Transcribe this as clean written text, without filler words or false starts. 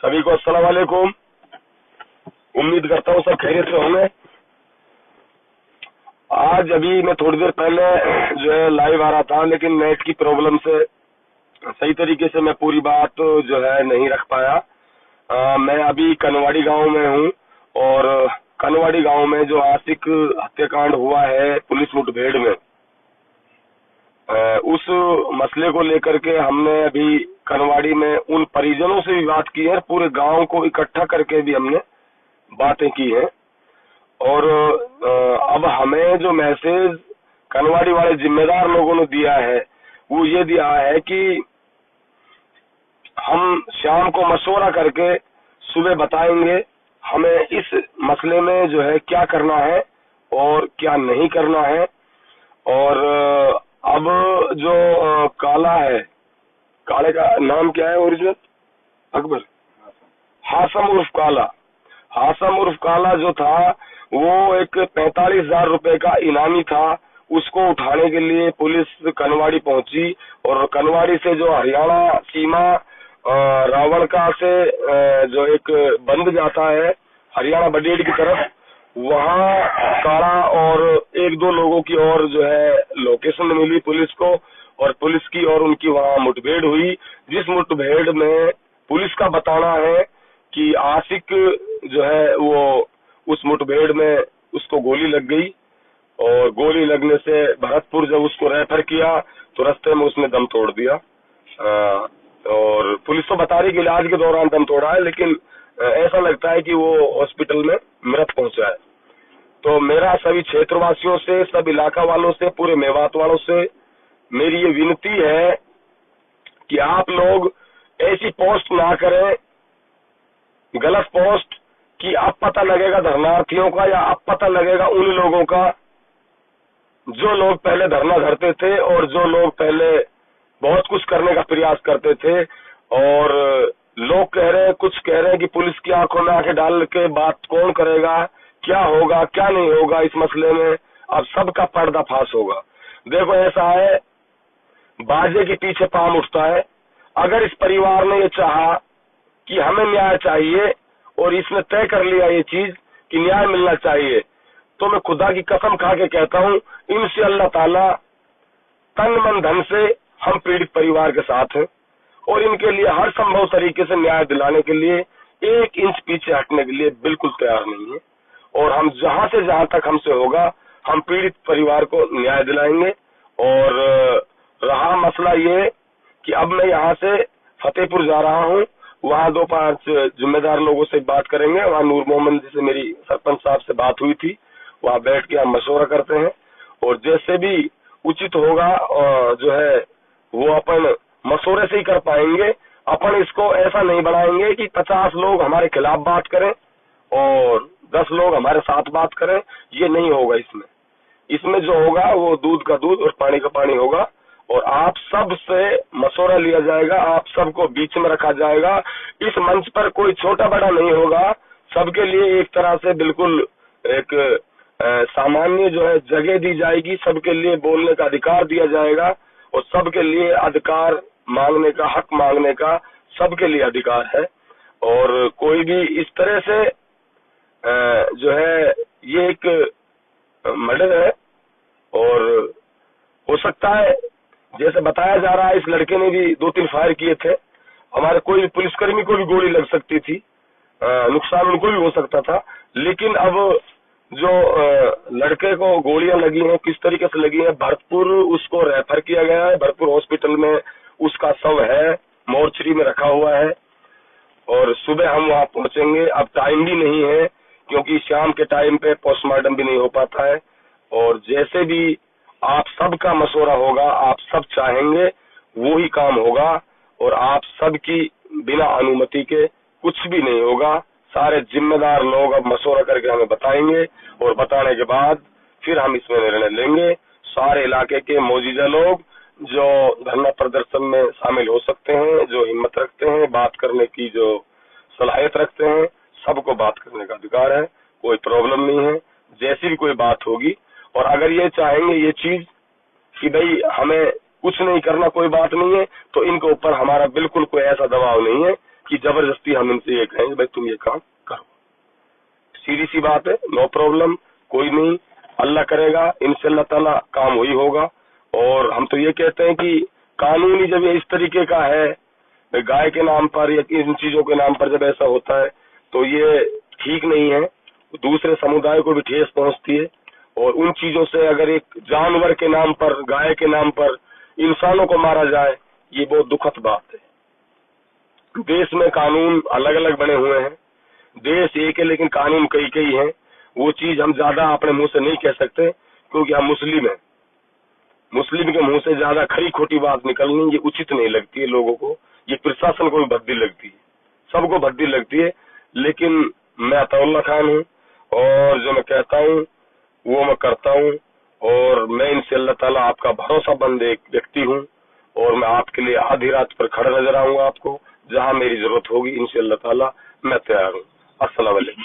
सभी को अस्सलाम वालेकुम। उम्मीद करता हूँ सब खैरियत से होंगे। आज अभी मैं थोड़ी देर पहले जो है लाइव आ रहा था, लेकिन नेट की प्रॉब्लम से सही तरीके से मैं पूरी बात जो है नहीं रख पाया। मैं अभी कनवाड़ी गांव में हूँ और कनवाड़ी गांव में जो आशिक हत्याकांड हुआ है पुलिस मुठभेड़ में, उस मसले को लेकर के हमने अभी कनवाड़ी में उन परिजनों से भी बात की है, पूरे गांव को इकट्ठा करके भी हमने बातें की हैं। और अब हमें जो मैसेज कनवाड़ी वाले जिम्मेदार लोगों ने दिया है वो ये दिया है कि हम शाम को मशवरा करके सुबह बताएंगे हमें इस मसले में जो है क्या करना है और क्या नहीं करना है। और अब जो काला है, काले का नाम क्या है ओरिजिनल? अकबर हासम उर्फ काला। हासम उर्फ काला जो था वो एक 45,000 रुपए का इनामी था। उसको उठाने के लिए पुलिस कनवाड़ी पहुंची और कनवाड़ी से जो हरियाणा सीमा रावणका से जो एक बंद जाता है हरियाणा बडेड़ की तरफ, वहाँ काला और एक दो लोगों की और जो है लोकेशन मिली पुलिस को, और पुलिस की और उनकी वहाँ मुठभेड़ हुई, जिस मुठभेड़ में पुलिस का बताना है कि आशिक जो है वो उस मुठभेड़ में उसको गोली लग गई और गोली लगने से भरतपुर जब उसको रेफर किया तो रास्ते में उसने दम तोड़ दिया। और पुलिस तो बता रही कि इलाज के दौरान दम तोड़ा है, लेकिन ऐसा लगता है कि वो हॉस्पिटल में मृत पहुंचा है। तो मेरा सभी क्षेत्रवासियों से, सब इलाका वालों से, पूरे मेवात वालों से मेरी ये विनती है कि आप लोग ऐसी पोस्ट ना करें, गलत पोस्ट, कि अब पता लगेगा धरनार्थियों का या अब पता लगेगा उन लोगों का जो लोग पहले धरना धरते थे और जो लोग पहले बहुत कुछ करने का प्रयास करते थे। और लोग कह रहे हैं, कुछ कह रहे हैं कि पुलिस की आंखों में आंखें डाल के बात कौन करेगा, क्या होगा क्या नहीं होगा इस मसले में, अब सबका पर्दाफाश होगा। देखो ऐसा है, बाजे के पीछे पाम उठता है। अगर इस परिवार ने ये चाहा कि हमें न्याय चाहिए और इसने तय कर लिया ये चीज कि न्याय मिलना चाहिए, तो मैं खुदा की कसम खा के कहता हूँ इंशाअल्लाह ताला तन मन धन से हम पीड़ित परिवार के साथ हैं और इनके लिए हर संभव तरीके से न्याय दिलाने के लिए 1 इंच पीछे हटने के लिए बिल्कुल तैयार नहीं है। और हम जहां से जहां तक हमसे होगा हम पीड़ित परिवार को न्याय दिलाएंगे। और रहा मसला ये कि अब मैं यहाँ से फतेहपुर जा रहा हूँ, वहाँ 2-5 जिम्मेदार लोगों से बात करेंगे। वहाँ नूर मोहम्मद जी से मेरी सरपंच साहब से बात हुई थी, वहाँ बैठ के हम मशवरा करते हैं और जैसे भी उचित होगा जो है वो अपन मशवरे से ही कर पाएंगे। अपन इसको ऐसा नहीं बनाएंगे कि 50 लोग हमारे खिलाफ बात करें और 10 लोग हमारे साथ बात करें, ये नहीं होगा। इसमें जो होगा वो दूध का दूध और पानी का पानी होगा और आप सब से मशवरा लिया जाएगा, आप सबको बीच में रखा जाएगा। इस मंच पर कोई छोटा बड़ा नहीं होगा, सबके लिए एक तरह से बिल्कुल एक सामान्य जो है जगह दी जाएगी, सबके लिए बोलने का अधिकार दिया जाएगा और सबके लिए अधिकार मांगने का, हक मांगने का सबके लिए अधिकार है। और कोई भी इस तरह से जो है ये एक मर्डर है और हो सकता है जैसे बताया जा रहा है इस लड़के ने भी 2-3 फायर किए थे, हमारे कोई भी पुलिसकर्मी को भी गोली लग सकती थी, नुकसान उनको भी हो सकता था। लेकिन अब जो लड़के को गोलियां लगी हैं किस तरीके से लगी हैं, भरतपुर उसको रेफर किया गया है, भरतपुर हॉस्पिटल में उसका शव है, मोर्चरी में रखा हुआ है और सुबह हम वहां पहुंचेंगे। अब टाइम भी नहीं है क्योंकि शाम के टाइम पे पोस्टमार्टम भी नहीं हो पाता है। और जैसे भी आप सबका मशवरा होगा, आप सब चाहेंगे वो ही काम होगा और आप सबकी बिना अनुमति के कुछ भी नहीं होगा। सारे जिम्मेदार लोग अब मशवरा करके हमें बताएंगे और बताने के बाद फिर हम इसमें निर्णय लेंगे। सारे इलाके के मौजूदा लोग जो धरना प्रदर्शन में शामिल हो सकते हैं, जो हिम्मत रखते हैं, बात करने की जो सलाहियत रखते हैं, सबको बात करने का अधिकार है, कोई प्रॉब्लम नहीं है। जैसी भी कोई बात होगी और अगर ये चाहेंगे ये चीज कि भाई हमें कुछ नहीं करना, कोई बात नहीं है, तो इनके ऊपर हमारा बिल्कुल कोई ऐसा दबाव नहीं है कि जबरदस्ती हम इनसे ये कहेंगे भाई तुम ये काम करो। सीधी सी बात है, नो प्रॉब्लम, कोई नहीं, अल्लाह करेगा, इंशाअल्लाह ताला काम वही होगा। और हम तो ये कहते हैं कि कानूनी जब ये इस तरीके का है, गाय के नाम पर या इन चीजों के नाम पर जब ऐसा होता है तो ये ठीक नहीं है, दूसरे समुदाय को भी ठेस पहुंचती है। और उन चीजों से अगर एक जानवर के नाम पर, गाय के नाम पर इंसानों को मारा जाए, ये बहुत दुखद बात है। देश में कानून अलग अलग बने हुए हैं, देश एक है लेकिन कानून कई कई हैं। वो चीज हम ज्यादा अपने मुंह से नहीं कह सकते क्योंकि हम मुस्लिम हैं। मुस्लिम के मुंह से ज्यादा खरी खोटी बात निकलनी ये उचित नहीं लगती है लोगों को, ये प्रशासन को भी भद्दी लगती है, सबको भद्दी लगती है। लेकिन मैं अताउल्लाह खान हूँ और जो मैं कहता हूँ वो मैं करता हूँ। और मैं इंशाअल्लाह ताला आपका भरोसामंद एक व्यक्ति हूँ और मैं आपके लिए आधी रात पर खड़ा नजर आऊंगा आपको, जहाँ मेरी जरूरत होगी इंशाअल्लाह ताला मैं तैयार हूँ। अस्सलाम वालेकुम।